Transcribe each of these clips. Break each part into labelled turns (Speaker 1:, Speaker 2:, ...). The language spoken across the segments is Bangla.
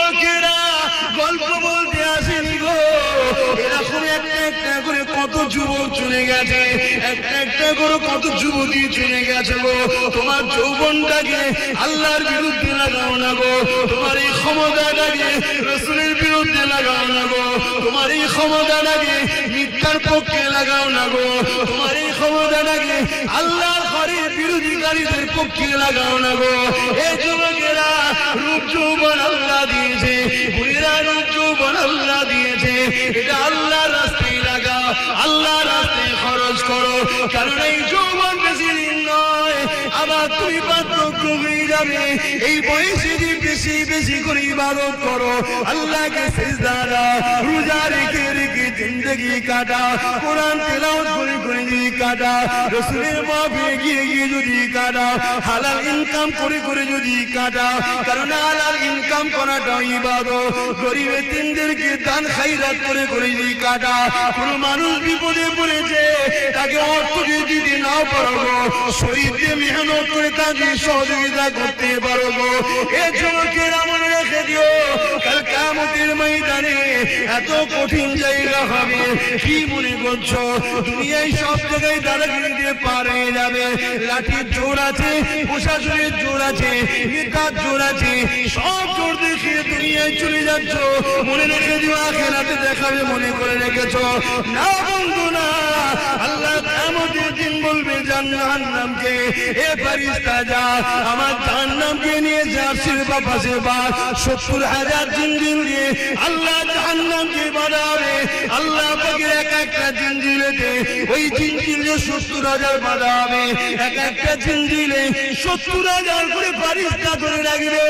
Speaker 1: যুবকেরা গল্প বলতে আসেনি গো, এরকম একটা একটা করে কত যুবক চলে গেছে, একটা একটা করে কত যুবতী চলে গেছে গো। তোমার যৌবনটাকে আল্লাহর বিরুদ্ধে লাগাও না গো, তোমার এই ক্ষমতাটাকে রাসূলের বিরুদ্ধে লাগাও না গো, তোমার এই ক্ষমতাটাকে মিথ্যার পক্ষে লাগাও না গো, তোমার এই ক্ষমতাটাকে আল্লাহর ঘরের বিরোধীকারীদের পক্ষে লাগাও না গো। এই যুবকেরা রূপ যৌবন আল্লাহ দিয়েছে, বুড়িরা রূপ যৌবন আল্লাহ দিয়েছে, এটা আল্লাহর রাস্তায় লাগাও, আল্লাহর রাস্তায় খরচ করো, কারণ এই যৌবন বেশি দিন নয়, আবার তুমি পার্থক্য হয়ে যাবে। এই বয়সে যে বেশি বেশি করে ইবাদত করো, আল্লাহকে সিজদা দাও, রোজা রেখে রেখে জিন্দেগি কাটা, কোরআন তেলাওয়াত করে করে যদি কাটা, রাসূলের মাহফিলে গিয়ে গিয়ে যদি কাটা, হালাল ইনকাম করে করে যদি কাটা, কারণ হালাল ইনকাম করাটা ইবাদত। গরিব এতিমদেরকে দান খায়রাত করে করে যদি কাটা, কোন মানুষ বিপদে পড়েছে তাকে অর্থ যদি নাও পারো, শরীর দিয়ে মেহনত করে তাকে সহযোগিতা করতে পারো। এই যুবকেরা মনে রেখে দিও, কাল কিয়ামতের ময়দানে এত কঠিন জায়গা হবে। কি মনে করছো দুনিয়ায় সব জায়গায় দাদাগিরি দিয়ে পার হয়ে যাবে? লাঠির জোর আছে, প্রশাসনের জোর আছে, নেতার জোর আছে, সব জোর দেখিয়ে দুনিয়ায় চলে যাচ্ছ। মনে রেখে দিও আখিরাতে দেখাবে মনে করে রেখেছো না বন্ধু না। আল্লাহ কিয়ামতের দিন বলবে জাহান্নামকে, এ ফেরেশতা যা আমার জাহান্নামকে নিয়ে যা, সিরবা পাশে বা ৭০,০০০ জিনজিল দিয়ে আল্লাহ জাহান্নামকে বাঁধাবে। আল্লাহ পাকের এক একটা জিনজিলেতে ওই জিনজিলে ৭০,০০০ বাঁধা হবে, এক একটা জিনজিলে ৭০,০০০ করে ফেরেশতা ধরে রাখবে,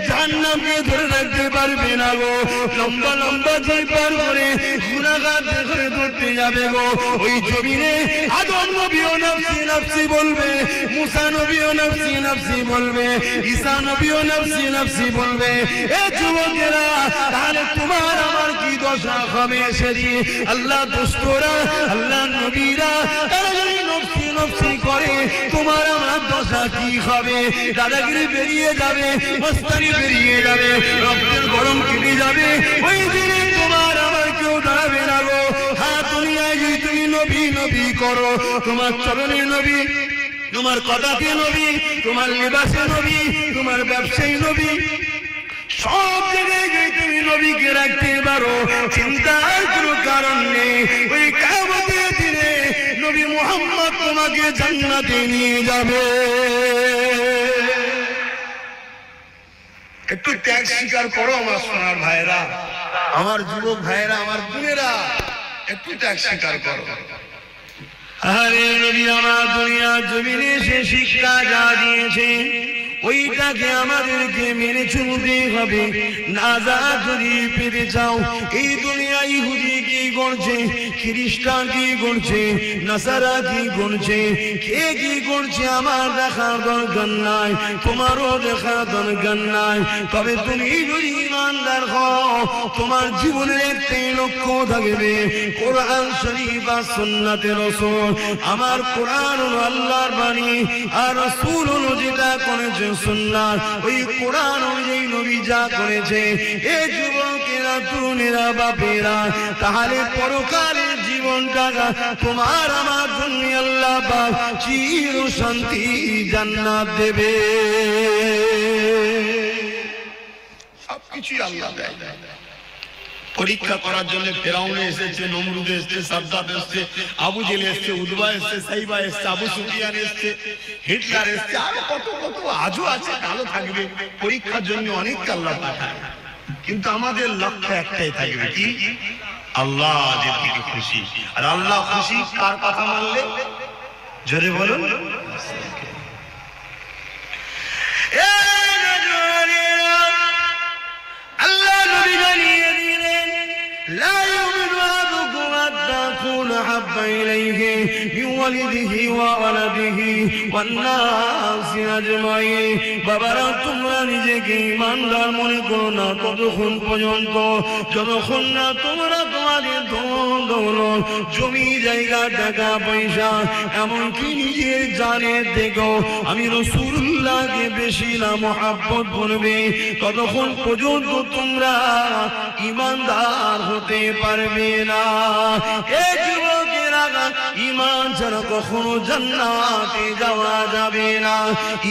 Speaker 1: জাহান্নামকে ধরে রাখতে পারবে না গো। লম্বা লম্বা জিল পার করে গুনাহগার ধরে ধরতে যাবে গো। ওই জমিনে আদম নবীও নফসি নফসি বলবে, মুসা নবীও নফসি নফসি বলবে, ঈসা নবীও নফসি নফসি বলবে। এ যুবকেরা তাহলে তোমার আমার কি দশা হবে সেদিন? আল্লাহ দোস্তরা, আল্লাহ নবীরা তারা যদি নফসি নফসি করে, তোমার আমার দশা কি হবে? দাদাগিরি বেরিয়ে যাবে, মস্তানি বেরিয়ে যাবে, রক্তের গরম কেটে যাবে। ওই দিনে তোমার আমার কেউ দাঁড়াবে না গো। হ্যাঁ, দুনিয়ায় যদি তুমি নবী নবী করো, তোমার চরণে নবী, তোমার কথাতে নবী, তোমার লিবাসে নবী, তোমার ব্যবসায়ী নবী, সব জায়গায় যদি তুমি নবীকে রাখতে পারো, চিন্তার কোনো কারণ নেই। ওই কিয়ামতের দিনে নবী মুহাম্মদ তোমাকে জান্নাতে নিয়ে যাবে। একটু ত্যাগ স্বীকার করো আমার সোনার ভাইরা, আমার যুবক ভাইরা, আমার বোনেরা, একটু ত্যাগ স্বীকার করো। আরে নবী আমার দুনিয়া জমিনে সে শিক্ষা যা দিয়েছে ওইটাকে আমাদেরকে মেনে চলতে হবে। নাজাত যদি পেতে চাও, এই দুনিয়া ইহুদি কি করছে, খ্রিস্টান কি করছে, নাসারা কি করছে, কে কি করছে আমার দেখার দরকার নাই, তোমারও দেখার দরকার নাই। তবে তুমি যদি ইমানদার হও, তোমার জীবনের একটাই লক্ষ্য থাকবে, কোরআন শরীফ আর সুন্নাতে রাসূল। আমার কোরআন হলো আল্লাহর বাণী, আর রাসূল হলো যেটা করেছে সুন্নাত। ওই কোরআন অনুযায়ী নবী যা করেছে, এ যুবকেরা, তরুণেরা, বাপেরা, তাহলে পরকালের জীবনটা তোমার আমার জন্য আল্লাহ পাক চির শান্তি জান্নাত দেবে। সবকিছুই আল্লাহ দেয়। পরীক্ষা করার জন্য ফেরাউন এসেছে, নমরুদ এসেছে, সাদ্দাত এসেছে, আবু জেল এসেছে, উদবা এসেছে, সাইবা এসেছে, আবু সুফিয়ান এসেছে, হিটলার এসেছে, আরো কত কত আজও আছে, কালো থাকবে। পরীক্ষার জন্য অনেক আল্লাহ পাঠায়, কিন্তু আমাদের লক্ষ্য একটাই থাকবে, কি? আল্লাহ যেদিকে খুশি। আর আল্লাহ খুশি কার কথা মানলে? জোরে বলুন। আল্লাহ নবী জানিয়ে দিলেন, লা ইউমিনু আহাদুকুম হাত্তা আকুনা হাব্বা ইলাইহি মিন ওয়ালিদিহি ওয়া ওয়ালিদিহি ওয়ান নাসি আজমাইন। বাবারা, তোমরা নিজেকে ঈমানদার মনে করো না ততক্ষণ পর্যন্ত যতক্ষণ না তোমরা তোমাদের ধন দৌলত, জমি জায়গা, টাকা পয়সা, এমনকি নিজের জানের দেখো আমি রাসূলুল্লাহকে বেশি না মহব্বত করবে, ততক্ষণ পর্যন্ত তোমরা ঈমানদার হতে পারবে না। এই যুবকেরা, ঈমান ছাড়া কখনো জান্নাতে যাওয়া যাবে না।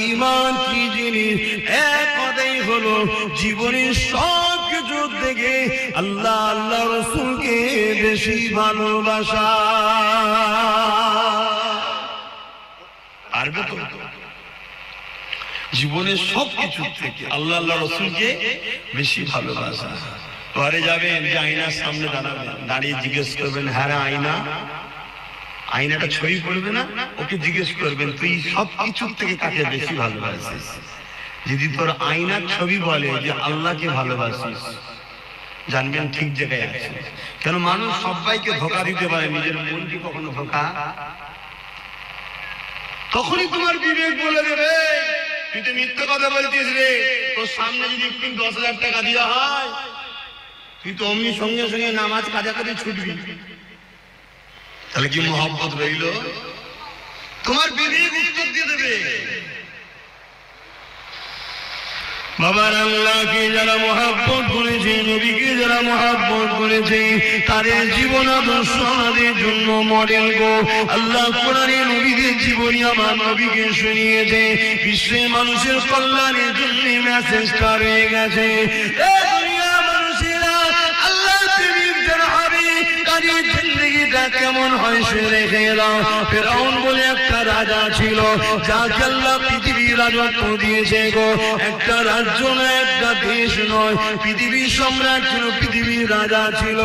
Speaker 1: ঈমান কি জিনিস? এক কথাই হলো জীবনের সব কিছু থেকে আল্লাহ আল্লাহ রাসূলকে বেশি ভালোবাসা। পারবে তো? জীবনের সব কিছু থেকে আল্লাহ আল্লাহ রাসূলকে বেশি ভালোবাসা। ঘরে যাবেন, যে আয়নার সামনে দাঁড়াবেন, দাঁড়িয়ে জিজ্ঞেস করবেন, হ্যাঁ আয়না, আয়নাটা ছবি পড়বে না, ওকে জিজ্ঞেস করবেন তুই সব কিছুর থেকে কাকে বেশি ভালোবাসিস? যদি তোর আয়নার ছবি বলে যে আল্লাহকে ভালোবাসিস, জানবেন ঠিক জায়গায় আছে। কেন মানুষ সবাইকে ধোঁকা দিতে পারে, নিজের মনকে কখনো ধোঁকা। তখনই তোমার বিবেক বলে দেবে তুই তো মিথ্যা কথা বলছিস রে, তোর সামনে যদি 10,000 টাকা দেওয়া হয় তুই তো অমনি সঙ্গে সঙ্গে নামাজ কাজাকাজি ছুটবি। তাহলে কি মহব্বত রইল? তোমার বিবেক উত্তর দিয়ে দেবে। বাবার আল্লাহকে যারা মহব্বত করেছে, নবীকে যারা মহব্বত করেছে, তাদের জীবন আদর্শ আমাদের জন্য মডেল গো। আল্লাহ কোরআনে নবীদের জীবনী আমার নবীকে শুনিয়েছে, বিশ্বের মানুষের কল্যাণের জন্য মেসেজটা রয়ে গেছে। কেমন হয় সে রেখে এলাম। ফেরাউন বলে একটা রাজা ছিল, যাকে আল্লাহ পৃথিবীর রাজত্ব দিয়েছে গো। একটা রাজ্য নয়, একটা দেশ নয়, পৃথিবীর সম্রাট ছিল, পৃথিবীর রাজা ছিল।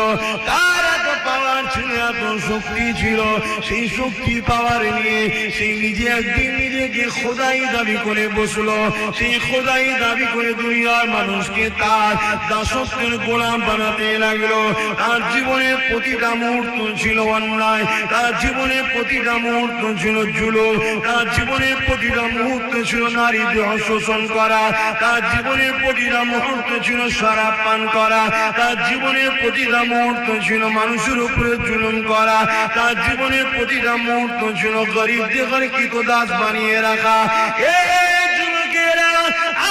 Speaker 1: তার এত পাওয়ার ছিল, এত শক্তি ছিল, সেই শক্তি পাওয়ার নিয়ে সেই নিজে একদিন নিজেকে খোদাই দাবি করে বসলো। সেই খোদাই দাবি করে দুনিয়ার মানুষকে তার দাসত্বের গোলাম বানাতে লাগলো। তার জীবনের প্রতিটা মুহূর্ত ছিল অন্যায়, তার জীবনের প্রতিটা মুহূর্ত ছিল জুলুম, তার জীবনের প্রতিটা মুহূর্ত ছিল নারী দেহ শোষণ করা, তার জীবনের প্রতিটা মুহূর্ত ছিল শরাব পান করা, তার জীবনের প্রতিটা মুহূর্ত ছিল মানুষের উপরে জুলুম করা, তার জীবনের প্রতিটা মুহূর্ত ছিল গরিবদের ঘরে কৃতদাস বানিয়ে রাখা। এই যুবকেরা,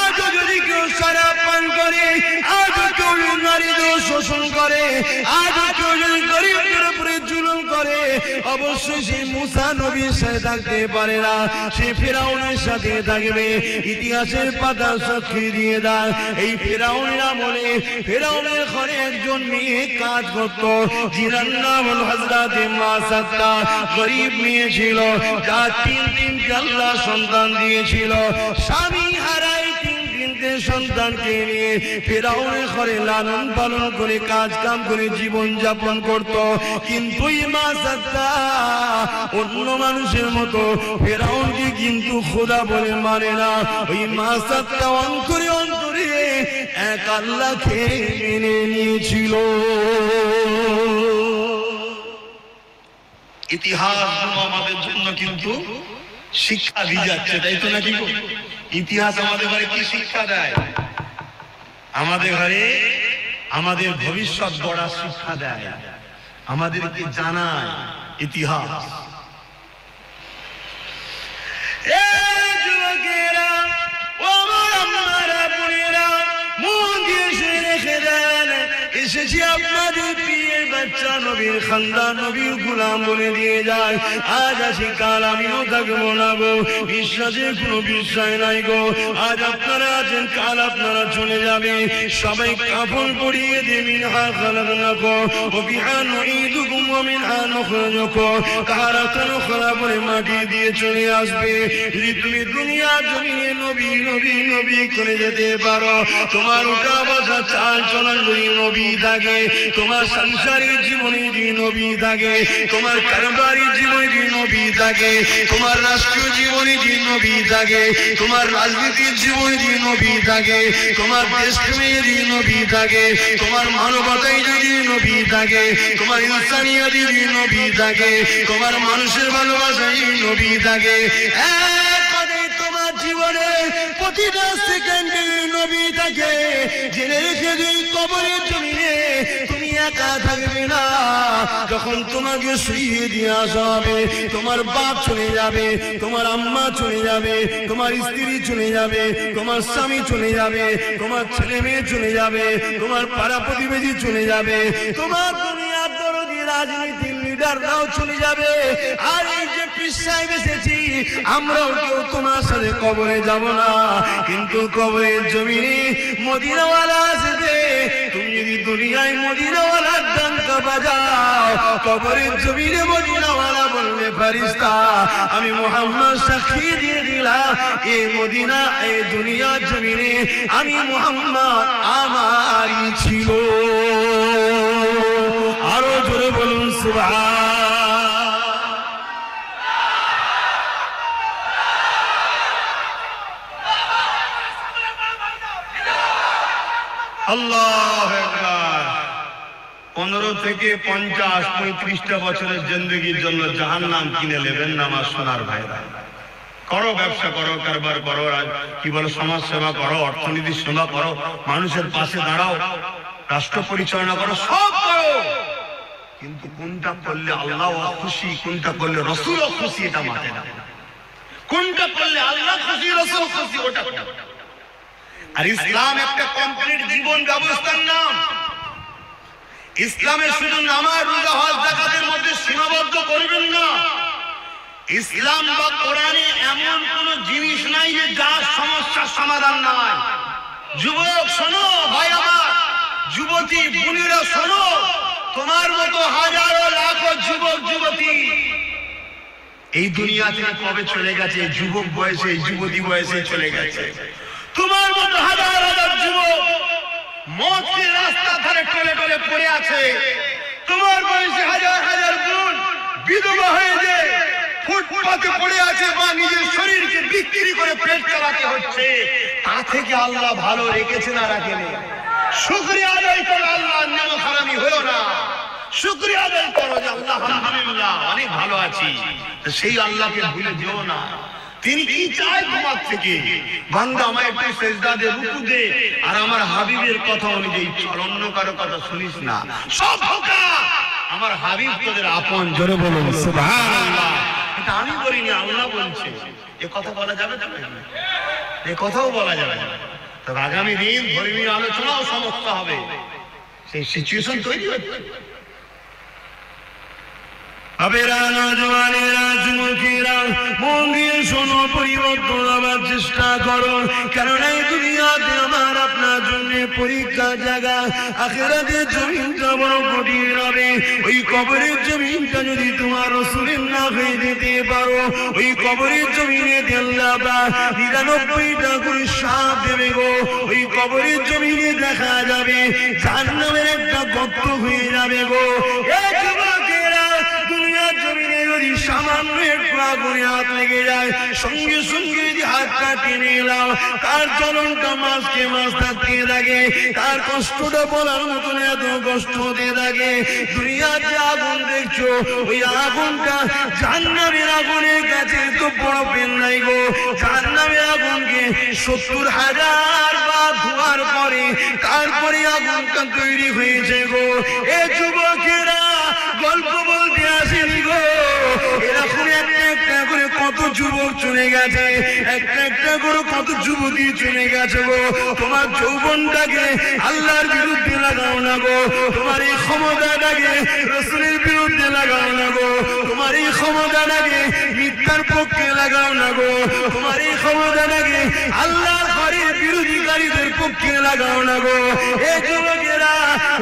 Speaker 1: আজও যদি কেউ শরাব পান করে, আজও কেউ নারী দেহ শোষণ করে, আজও কেউ যদি গরিবদের উপরে জুলুম করে, অবশ্যই সেই মুসা নবীর সাথে থাকতে পারে না, সে ফেরাউনের সাথে থাকবে। ইতিহাসের পাতা সাক্ষী দিয়ে দেয়, এই ফেরাউনের আমলে ফেরাউনের ঘরে একজন মেয়ে কাজ করত, যিনার নাম হল হযরত মাসাত্তা। গরিব মেয়ে ছিল, যার তিনটে আল্লাহ সন্তান দিয়েছিল। স্বামী হারাই তিনটে সন্তানকে নিয়ে ফেরাউনের ঘরে লালন পালন করে কাজ কাম করে জীবন যাপন করত। কিন্তু মাসাত্তা অন্য মানুষের মতো ফেরাউনকে কিন্তু খোদা বলে মানে না। ওই মাসাত্তা অন্তরে অন্তরে এক আল্লাহকে মেনে নিয়েছিল। ইতিহাস আমাদের জন্য কিন্তু শিক্ষা দিয়ে যাচ্ছে, তাই তো নাকি? ইতিহাস আমাদের ঘরে কি শিক্ষা দেয়? আমাদের ঘরে আমাদের ভবিষ্যৎ গড়ার শিক্ষা দেয়, আমাদেরকে জানায় ইতিহাস। এসেছি আপনাদের প্রিয়ের বাচ্চা নবীর খানদান, নবীর গোলাম বলে দিয়ে যায়। আজ আসি কাল আমিও থাকবো না গো, বিশ্বাসের কোনো বিষয় নাই গো। আজ আপনারা আছেন, কাল আপনারা চলে যাবে। সবাই কাফন পরিয়ে দিয়ে মিনহা খালাকনাকুম ওয়া বিহা নুঈদুকুম ওয়া মিনহা নুখরিজুকুম তারাতান উখরা বলে মাটি দিয়ে চলে আসবে। যদি তুমি দুনিয়া জমিনে নবী নবী নবী করে যেতে পারো, তোমার উঠা বসা চাল চলন যদি নবী থাকে, তোমার সংসারে হায়দারের জীবনে যদি নবী থাকে, তোমার কারবারের জীবনে যদি নবী থাকে, তোমার রাষ্ট্রীয় জীবনে যদি নবী থাকে, তোমার রাজনীতির জীবনে যদি নবী থাকে, তোমার দেশপ্রেমে যদি নবী থাকে, তোমার মানবতায় যদি নবী থাকে, তোমার ইনসানিয়াতে যদি নবী থাকে, তোমার মানুষের ভালোবাসায় নবী থাকে, তোমার জীবনে প্রতিটা সেকেন্ডে নবী থাকে, জেনে রেখে দিই কবরের জমিনে তুমি একা থাকবে না। যখন তোমাকে শুইয়ে দিয়ে আসা হবে, তোমার বাপ চলে যাবে, তোমার আম্মা চলে যাবে, তোমার স্ত্রী চলে যাবে, তোমার স্বামী চলে যাবে, তোমার ছেলে মেয়ে চলে যাবে, তোমার পাড়া প্রতিবেশী চলে যাবে, তোমার দুনিয়ার দরদি রাজনীতির লিডাররাও চলে যাবে। আর এই যে পৃষ্ঠায় বেসেছি আমরাও কেউ তোমার সাথে কবরে যাব না, কিন্তু কবরের জমিনে মদিনাওয়ালা আসবে। তুমি যদি দুনিয়ায় মদিনাওয়ালার ডঙ্কা বাজাও, কবরের জমিনে মদিনাওয়ালা বলবে ফেরেশতা আমি মুহাম্মদ সাক্ষী দিয়ে দিলাম এই মদিনা এই দুনিয়ার জমিনে আমি মুহাম্মদ আমারই ছিল। আরো জোরে বলুন সুবহান। আল্লাহু আকবার। 15 থেকে 50, 35টা বছরের জিন্দেগির জন্য জাহান্নাম কিনে নেবেন না আমার সোনার ভাইরা। করো, ব্যবসা করো, কারবার করো, কি বলো সমাজ সেবা করো, অর্থনীতির সেবা করো, মানুষের পাশে দাঁড়াও, রাষ্ট্র পরিচালনা করো, সব করো, কিন্তু কোনটা করলে আল্লাহ খুশি, কোনটা করলে রাসূল খুশি এটা মাথায় রাখো। কোনটা করলে আল্লাহ খুশি রাসূল খুশি ওটা করো। আর ইসলাম একটা কমপ্লিট জীবন ব্যবস্থার নাম। ইসলামে শুধু নামাজ, রোজা, হজ, যাকাতের মধ্যে সীমাবদ্ধ করবেন না। ইসলাম বা কোরআনে এমন কোন জিনিস নাই যে যার সমস্যার সমাধান নাই। যুবক শোনো, ভাই আমার, যুবতী বোনেরা শোনো, তোমার মতো হাজারো লাখো যুবক যুবতী এই দুনিয়া থেকে কবে চলে গেছে, যুবক বয়সে, যুবতী বয়সে চলে গেছে। তোমার মতো হাজার হাজার যুবক মদের রাস্তা ধারে টলে টলে পড়ে আছে। তোমার বয়সে হাজার হাজার বোন বিধবা হয়ে যায়, ফুটপাতে পড়ে আছে বা নিজের শরীরকে বিক্রি করে পেট চালাতে হচ্ছে। তা থেকে আল্লাহ ভালো রেখেছে না রাখেনি? শুকরিয়া আদায় করো, আল্লাহর নামে হারামি হলো না। শুকরিয়া আদায় করো যে আল্লাহ আলহামদুলিল্লাহ অনেক ভালো আছি। সেই আল্লাহকে ভুলে যেও না। তিনি কি চায় তোমার থেকে? বান্দা আমায় একটু সেজদা দে, রুকু দে, আর আমার হাবিবের কথা অনুযায়ী চল, অন্য কারো কথা শুনিস না। সব ধোঁকা। আমার হাবিব তোদের আপন। জোরে বলুন সুবহানাল্লাহ। এটা আমি বলিনি, আল্লাহ বলছে। এ কথা বলা যাবে না, এ কথাও বলা যাবে না। তবে আগামী দিন ধর্মীয় আলোচনাও সমস্যা হবে, সেই সিচুয়েশন তৈরি হচ্ছে। আবেরা নওজওয়ানেরা, যুবকেরা, মন দিয়ে শোনো, পরিবর্তন আবার চেষ্টা করো। কারণ এই দুনিয়াতে আমার আপনার জন্য পরীক্ষা জায়গা, আখিরাতের জমিনটা বড় কঠিন হবে। ওই কবরের জমিনটা যদি তোমার রাসূলের না হয়ে দিতে পারো, ওই কবরের জমিনে আল্লাহ পাক 99টা করে সাপ দেবে গো। ওই কবরের জমিনে দেখা যাবে জাহান্নামের একটা গর্ত হয়ে যাবে গো। এই যুবকেরা, দুনিয়ার জমিনে যদি সামান্য একটু আগুনে হাত লেগে যায়, সঙ্গে সঙ্গে যদি হাতটা টেনে এলাম, তার জ্বলনটা মাসকে মাস থাকতে থাকে, তার কষ্টটা বলার মতন এত কষ্ট হতে থাকে। দুনিয়ার যে আগুন দেখছো, ওই আগুনটা জাহান্নামের আগুনের কাছে তো বড় পেন নাই গো। জাহান্নামের আগুনকে 70,000 বার ধোয়ার পরে তারপরে আগুনটা তৈরি হয়েছে গো। এ যুবকেরা, গল্প বলতে আসেনি গো। এরকম একটা একটা করে কত যুবক চলে গেছে, একটা একটা করে কত যুবতী চলে গেছে গো। তোমার যৌবনটাকে আল্লাহর বিরুদ্ধে লাগাও না গো। তোমার এই ক্ষমতাটাকে রাসূলের বিরুদ্ধে লাগাও না গো। তোমার এই ক্ষমতাটাকে মিথ্যার পক্ষে লাগাও না গো। তোমার এই ক্ষমতাটাকে আল্লাহর ঘরের বিরোধীকারীদের পক্ষে লাগাও না গো। এই যুবকেরা,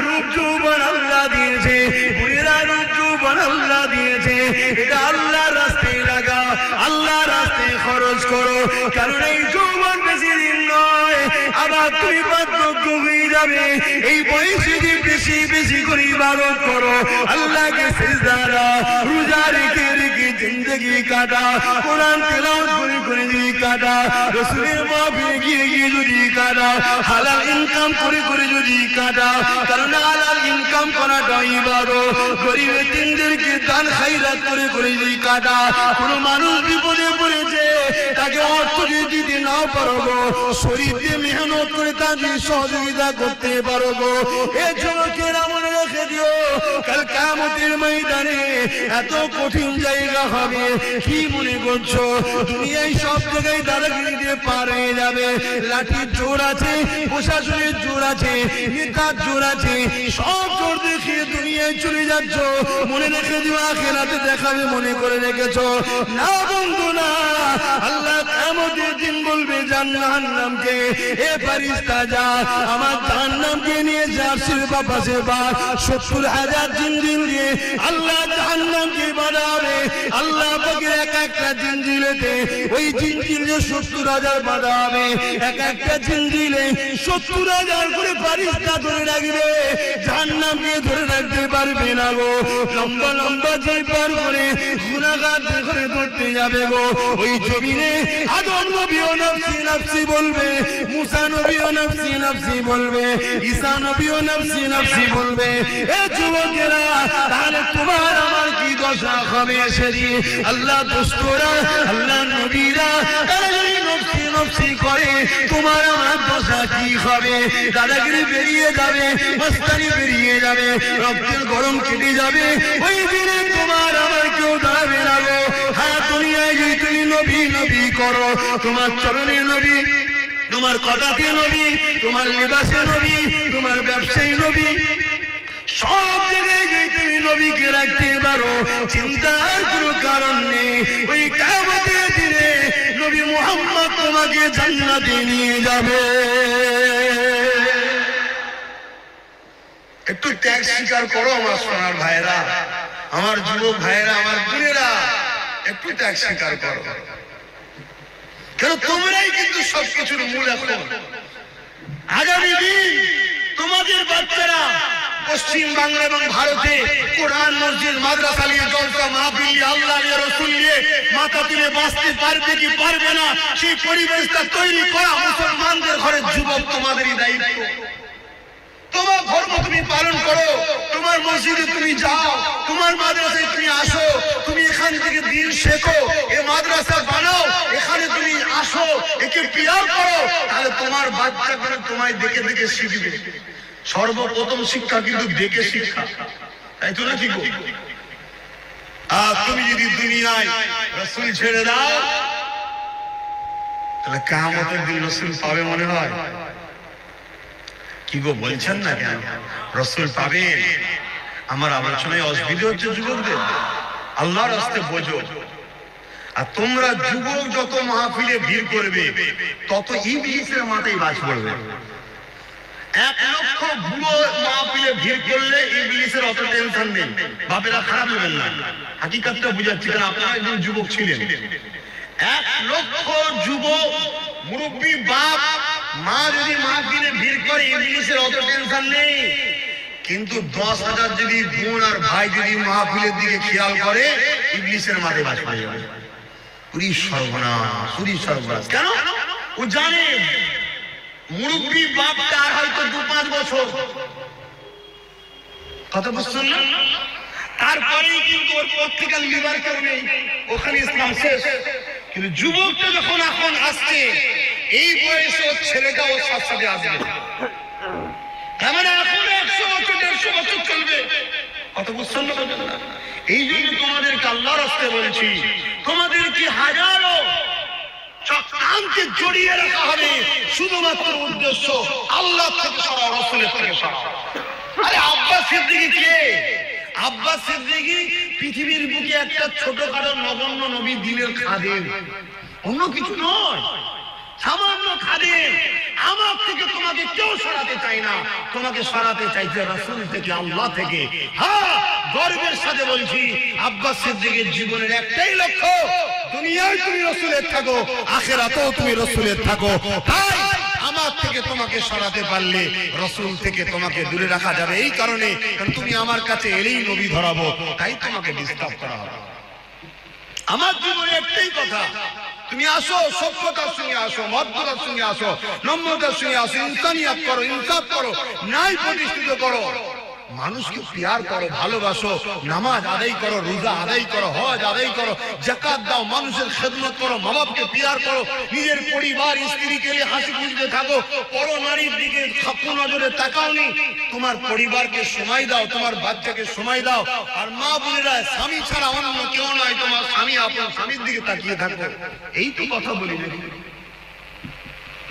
Speaker 1: রূপ যৌবন আল্লাহ দিয়েছে, বুড়িরা রূপ যৌবন আল্লাহ দিয়েছে, এটা আল্লাহর রাস্তায় লাগাও, আল্লাহর রাস্তায় খরচ করো। কারণ এই যৌবন বেশি দিন নয়, আবার তুমি বার্ধক্য হয়ে যাবে। এই বয়সে যে বেশি বেশি করে ইবাদত করো, আল্লাহকে সিজদা দাও, রোজা রেখে রেখে জিন্দেগি কাটা, কোরআন তেলাওয়াত করে করে যদি কাটা, রাসূলের মাহফিলে গিয়ে গিয়ে যদি কাটা, হালাল ইনকাম করে করে যদি কাটা, কারণ হালাল ইনকাম করাটা ইবাদত। গরিবের দিনদেরকে দান খায়রাত করে করে যদি কাটা, কোনো মানুষ বিপদে পড়েছে তাকে অর্থ যদি দিতে না পারো গো, শরীর দিয়ে মেহনত করে তাকে সহযোগিতা করতে পারো গো। এই যুবকেরা মনে রেখে দিও, কাল কিয়ামতের ময়দানে এত কঠিন জায়গা হবে। কি মনে করছো দুনিয়ায় সব জায়গায় দাদাগিরি দিয়ে পার হয়ে যাবে? লাঠির জোর আছে, প্রশাসনের জোর আছে, নেতার জোর আছে, সব জোর দেখিয়ে দুনিয়ায় চলে যাচ্ছ। মনে রেখে দিও আখিরাতে দেখাবে মনে করে রেখেছো না বন্ধু না। আল্লাহ কিয়ামতের দিন বলবে জাহান্নামকে, এ ফেরেশতা যা আমার জাহান্নামকে নিয়ে যা, সিরবা পাশে বা 70,000 জিনজিল দিয়ে আল্লাহ জাহান্নামকে বাঁধাবে। আল্লাহ পাকের এক একটা জিনজিলেতে ওই জিনজিলে 70,000 বাঁধা হবে। এক একটা জিনজিলে 70,000 করে ফেরেশতা ধরে রাখবে, জাহান্নামকে ধরে রাখতে পারবে না গো। লম্বা লম্বা জয় পার করে গুনাহগার করে ধরতে যাবে গো। ওই জমিনে আদম নবীও নফসি নফসি বলবে, মুসা নবীও নফসি নফসি বলবে, ঈসা নবীও নফসি নফসি বলবে। এ যুবকেরা, তাহলে তোমার আমার কি দশা হবে সেদিন? আল্লাহ দোস্তরা, আল্লাহ নবীরা তারা যদি নফসি নফসি করে, তোমার আমার দশা কি হবে? দাদাগিরি বেরিয়ে যাবে, মস্তানি বেরিয়ে যাবে, রক্তের গরম কেটে যাবে। ওই দিনে তোমার আমার কেউ দাঁড়াবে না গো। হ্যাঁ, দুনিয়ায় যদি তুমি নবী নবী করো, তোমার চরণে নবী, তোমার কথাতে নবী, তোমার লিবাসে নবী, তোমার ব্যবসায়ী নবী, সব জায়গায় যদি তুমি নবীকে রাখতে পারো, চিন্তার কোনো কারণ নেই। ওই কিয়ামতের দিনে নবী মুহাম্মদ তোমাকে জান্নাতে নিয়ে যাবে। একটু ত্যাগ স্বীকার করো আমার সোনার ভাইরা, আমার যুবক ভাইরা, আমার বোনেরা, একটু ত্যাগ স্বীকার করো। কেন তোমরাই কিন্তু সবকিছুর মূল। এখন আগামী দিন তোমাদের বাচ্চারা পশ্চিম বাংলা এবং ভারতে কোরআন, মসজিদ, মাদ্রাসা নিয়ে, জলসা মাহফিল, আল্লাহ নিয়ে, রাসূল নিয়ে মাথা তুলে বাঁচতে পারবে কি পারবে না, সেই পরিবেশটা তৈরি করা মুসলমানদের ঘরের যুবক তোমাদেরই দায়িত্ব। তোমার ধর্ম তুমি পালন করো, তোমার মসজিদে তুমি যাও, তোমার মাদ্রাসায় তুমি আসো, তুমি এখান থেকে দিন শেখো, এ মাদ্রাসা বানাও, এখানে তুমি আসো, একে পিয়ার করো, তাহলে তোমার বাচ্চাগুলো তোমায় দেখে দেখে শিখবে। সর্বপ্রথম শিক্ষা কিন্তু দেখে শিক্ষা, তাই তো নাকি গো? আর তুমি যদি দুনিয়ায় রাসূল ছেড়ে দাও, তাহলে কিয়ামতের দিন রাসূল পাবে মনে হয়? কি গো বলছেন না কেন? রাসূল পাবেন। আমার আলোচনায় অসুবিধা হচ্ছে যুবকদের, আল্লাহর রাস্তে বোঝো। আর তোমরা যুবক যত মাহফিলে ভিড় করবে, তত ইবলিসের মাথায় বাজ পড়বে। 1 লক্ষ বুড়ো মাহফিলে ভিড় করলে ইবলিসের অত টেনশন নেই। বাপেরা খারাপ নেবেন না, হাকিকতটা বুঝাচ্ছি, কারণ আপনারা একজন যুবক ছিলেন। 1 লক্ষ যুবক মুরব্বী বাপ মা যদি মাহফিলে ভিড় করে, ইবলিসের অত টেনশন নেই। কিন্তু 10,000 যদি বোন আর ভাই যদি মাহফিলের দিকে খেয়াল করে, ইবলিসের মাথায় বাজ পড়ে যাবে। পুরি সর্বনাশ, পুরি সর্বনাশ। কেন? ও জানে মুরব্বী বাপ তার হয়তো 2-5 বছর, কথা বুঝছেন না? তারপরেই কিন্তু ওর পত্রিকার লিভার কেউ নেই, ওখানে ইসলাম শেষ। কিন্তু যুবকটা যখন এখন আসছে, এই বয়সে ওর ছেলেটা ওর সাথে আসবে, তার এখন 100 বছর 150 বছর চলবে, কথা বুঝছেন না? এই জন্য তোমাদেরকে আল্লাহর রাস্তায় বলছি, তোমাদেরকে হাজারো চক্রান্তে জড়িয়ে রাখা হবে, শুধুমাত্র উদ্দেশ্য আল্লাহ থেকে সরাও, রাসূলের থেকে সরাও। আরে আব্বাস সিদ্দিকী কে? আব্বাস সিদ্দিকী পৃথিবীর বুকে একটা ছোটখাটো নগণ্য নবী, দিনের খাদেম, অন্য কিছু নয়, সামান্য খাদেম। আমার থেকে তোমাকে কেউ সরাতে চাই না, তোমাকে সরাতে চাইছে রাসূল থেকে, আল্লাহ থেকে। হ্যাঁ, গর্বের সাথে বলছি, আব্বাস সিদ্দিকীর জীবনের একটাই লক্ষ্য, দুনিয়ায় তুমি রাসূলের থাকো, আখিরাতেও তুমি রাসূলের থাকো। তাই আমার আমার থেকে তোমাকে সরাতে পারলে রাসূল থেকে তোমাকে দূরে রাখা যাবে। এই কারণে কারণ তুমি আমার কাছে এলেই নবী ধরাবো, তাই তোমাকে ডিস্টার্ব করা হবে। আমার জীবনে একটাই কথা, তুমি আসো, সভ্যতার সঙ্গে আসো, ভদ্রতার সঙ্গে আসো, নম্রতার সঙ্গে আসো, ইনসানিয়াত করো, ইনসাফ করো, ন্যায় প্রতিষ্ঠিত করো, মানুষকে প্যার করো, ভালোবাসো, নামাজ আদায় করো, রোজা আদায় করো, হজ আদায় করো, যাকাত দাও, মানুষের খেদমত করো, মা বাপকে প্যার করো, নিজের পরিবার স্ত্রীকে নিয়ে হাসি খুশিতে থাকো, পর নারীর দিকে খাপু নজরে তাকাওনি, তোমার পরিবারকে সময় দাও, তোমার বাচ্চাকে সময় দাও। আর মা বোনেরা স্বামী ছাড়া অন্য কেউ নয়, তোমার স্বামী আপন স্বামীর দিকে তাকিয়ে থাকো। এই তো কথা বলি নাকি?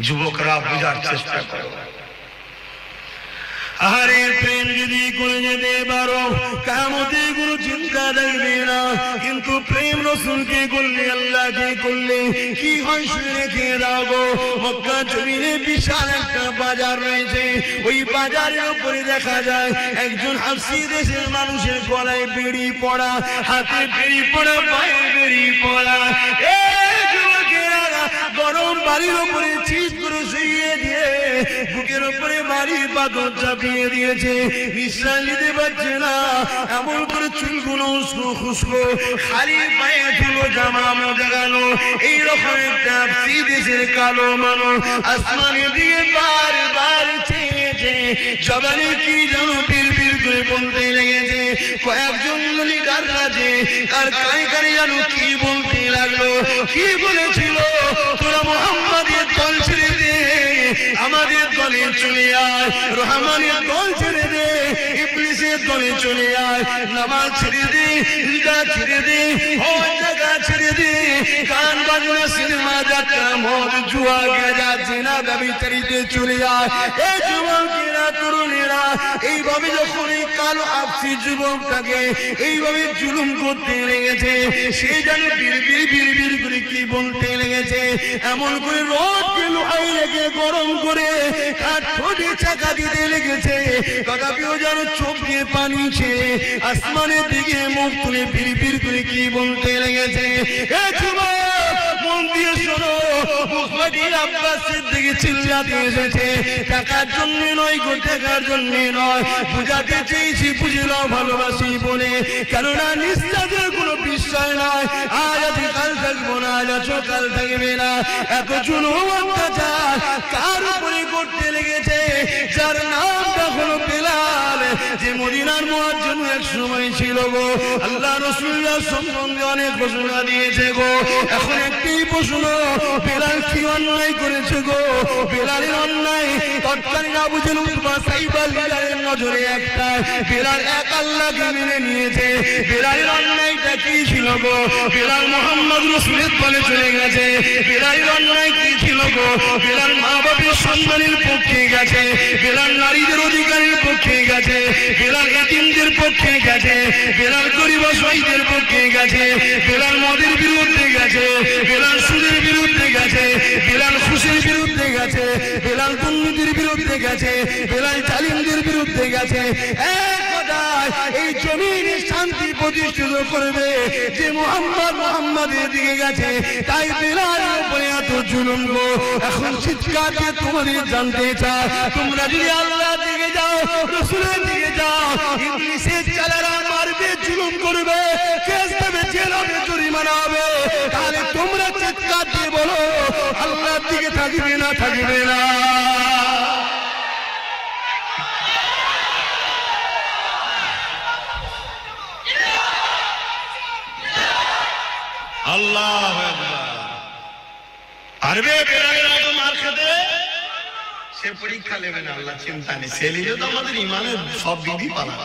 Speaker 1: যুবকরা বোঝার চেষ্টা করো। আরে প্রেম যদি করে যেতে পারো কিয়ামতে কোনো চিন্তা থাকবে না, কিন্তু প্রেম রাসূলকে করলে, আল্লাহকে করলে কি হয় শুনে রেখে দাও গো। মক্কা জমিনে বিশাল একটা বাজার রয়েছে, ওই বাজারের উপরে দেখা যায় একজন হাবশী দেশের মানুষের গলায় বেড়ি পড়া, হাতে বেড়ি পড়া, পায়ে বেড়ি পড়া। গরম বাড়ির উপরে চিজ করে শুইয়ে দিয়ে বুকের উপরে বাড়ির পাথর চাপিয়ে দিয়েছে, নিঃশ্বাস নিতে পারছে না, এমন করে চুলগুলো উস্কো খুস্কো, খালি পায়ে ধুলো জামা মোজাগানো, এইরকম একটা দেশের কালো মানুষ আসমানের দিকে বারবার চেয়েছে, জবানে কি যেন বিড়বিড় করে বলতে লেগেছে। কয়েকজন লিডার আছে, তার কানে কানে যেন কি বলতে লাগলো, কি বলেছিল, তোরা মুহাম্মাদের দল ছেড়ে দে, আমাদের দলে চলে আয়, রহমানের দল ছেড়ে দে, ইবলিসের দলে চলে আয়, নামাজ ছেড়ে দে, রোজা ছেড়ে দে, হজ জাকাত ছেড়ে দে, গান বাজনা, সিনেমা, যাত্রা, মদ, জুয়া, গাঁজা, জিনা, ব্যভিচারিতে চলে আয়। এই যুবকেরা, তরুণেরা এইভাবে যখন এই কালো হাবশী যুবকটাকে এইভাবে জুলুম করতে লেগেছে, সে যেন বিড়বিড় বিড়বিড় করে কি বলতে লেগেছে, এমন করে রোদকে লোহাই রেখে গরম করে তার ঠোঁটে চাকা দিতে লেগেছে, তথাপিও যেন চোখ দিয়ে পানি ছেড়ে আসমানের দিকে মুখ তুলে বিড়বিড় করে কি বলতে লেগেছে। এ যুবক, মন দিয়ে শোনো, মুহাম্মদ আব্বাসের দিকে চিল্লাতে এসেছে, টাকার জন্য নয় গো, টাকার জন্য নয়, বুঝাতে চেয়েছি বুঝে নাও ভালোবাসি বলে, কেননা নিঃশ্বাসের কোনো বিষয় নয়, আজ আছি কাল থাকবো না, আজ আছো কাল থাকবে না। এত জুলুম অত্যাচার কার উপরে করতে লেগেছে, যার নামটা হলো বেলাল, যে মদিনার মুয়াজ্জিন এক সময় ছিল গো। আল্লাহ রাসূলুল্লাহ সম্বন্ধে অনেক ঘোষণা দিয়েছে গো, এখন একটি প্রশ্ন, বেলাল কি অন্যায় করেছে গো? বেলালের অন্যায় তৎকালীন আবু জেহেল, উতবা, সাইবা, বেলালের নজরে একটা, বেলাল এক আল্লাহকে মেনে নিয়েছে। বেলালের অন্যায়টা কি ছিল গো? বেলাল মুহাম্মদ রাসূলের দলে চলে গেছে। বেলালের অন্যায় কি ছিল গো? বেলাল মা বাবার সম্মানের পক্ষে গেছে, বেলাল নারীদের অধিকারের পক্ষে গেছে, বেলাল এতিমদের পক্ষে গেছে, বেলাল গরিব অসহায়দের পক্ষে গেছে, বেলাল মদের বিরুদ্ধে গেছে, বেলাল সুদের বিরুদ্ধে গেছে, বেলাল খুশির বিরুদ্ধে গেছে, বেলাল দুর্নীতির বিরুদ্ধে গেছে, বেলাল জালিমদের বিরুদ্ধে গেছে। এক কথায় এই জমিনে শান্তি প্রতিষ্ঠিত করবে যে মুহাম্মদের দিকে গেছে, তাই বেলালের উপরে এত জুলুম গো। এখন চিৎকার দিয়ে তোমাদের জানতে চাই, তোমরা যদি আল্লাহর দিকে যাও, রাসূলের দিকে যাও, ইবলিসের চালারা মারবে, জুলুম করবে, কেস দেবে, জেল হবে, জরিমানা হবে, তাহলে তোমরা চিৎকার দিয়ে বলো আল্লাহর দিকে থাকবে না, থাকবে না? আল্লাহু আকবার। পারবে বেলালের মতো মার খেতে? সে পরীক্ষা নেবে না, আল্লাহ চিন্তা নেই, সে নিলে তো আমাদের ইমানের সব বিধি পালন।